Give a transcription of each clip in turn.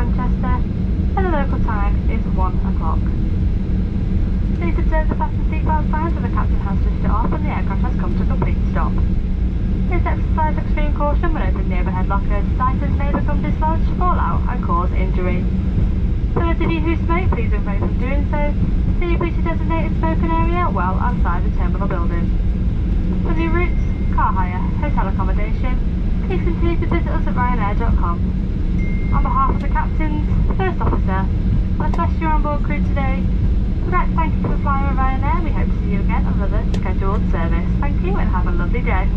Manchester, and the local time is 1 o'clock. Please observe the fasten seatbelt signs when the captain has lifted off and the aircraft has come to a complete stop. Please exercise extreme caution when opening the overhead lockers, as items may become dislodged, fall out and cause injury. For those of you who smoke, please refrain from doing so. Please reach a designated smoking area well outside the terminal building. For new routes, car hire, hotel accommodation, please continue to visit us at Ryanair.com. On behalf of the captains, first officer, and the rest of your onboard crew today, we'd like to thank you for flying with Ryanair. We hope to see you again on another scheduled service. Thank you and have a lovely day.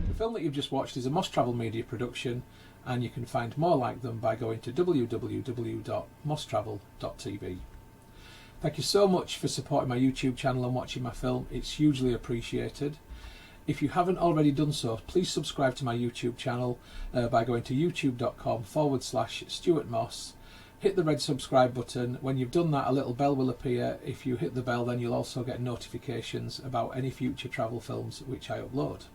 The film that you've just watched is a Moss Travel Media production, and you can find more like them by going to www.mosstravel.tv. Thank you so much for supporting my YouTube channel and watching my film. It's hugely appreciated. If you haven't already done so, please subscribe to my YouTube channel by going to youtube.com/stuartmoss. Hit the red subscribe button. When you've done that, a little bell will appear. If you hit the bell, then you'll also get notifications about any future travel films which I upload.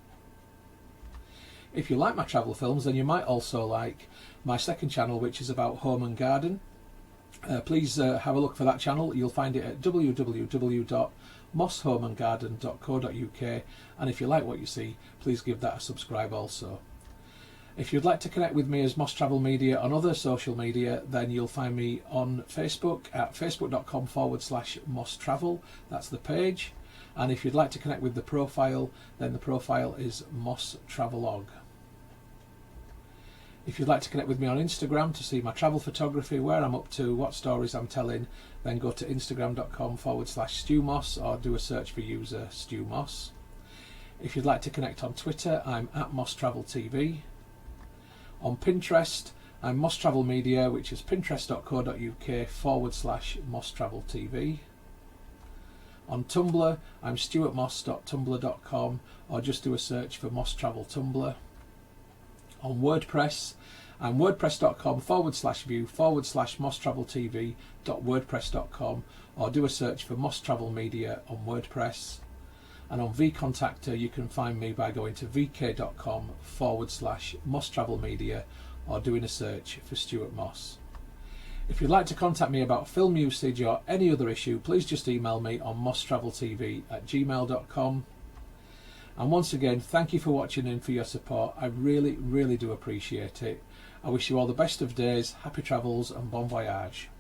If you like my travel films, then you might also like my second channel, which is about home and garden. Please have a look for that channel. You'll find it at www.mosshomeandgarden.co.uk, and if you like what you see, please give that a subscribe also. If you'd like to connect with me as Moss Travel Media on other social media, then you'll find me on Facebook at facebook.com/Moss Travel. That's the page. And if you'd like to connect with the profile, then the profile is Moss Travelog. If you'd like to connect with me on Instagram to see my travel photography, where I'm up to, what stories I'm telling, then go to instagram.com/StuMoss or do a search for user StuMoss. If you'd like to connect on Twitter, I'm at Moss Travel TV. On Pinterest, I'm Moss Travel Media, which is pinterest.co.uk/Moss Travel TV. On Tumblr, I'm stuartmoss.tumblr.com, or just do a search for Moss Travel Tumblr. On WordPress, I'm wordpress.com/view/MossTravelTV.wordpress.com, or do a search for Moss Travel Media on WordPress. And on vContactor, you can find me by going to vk.com/Moss Travel Media, or doing a search for Stuart Moss. If you'd like to contact me about film usage or any other issue, please just email me on mosstraveltv@gmail.com. And once again, thank you for watching and for your support. I really, really do appreciate it. I wish you all the best of days, happy travels and bon voyage.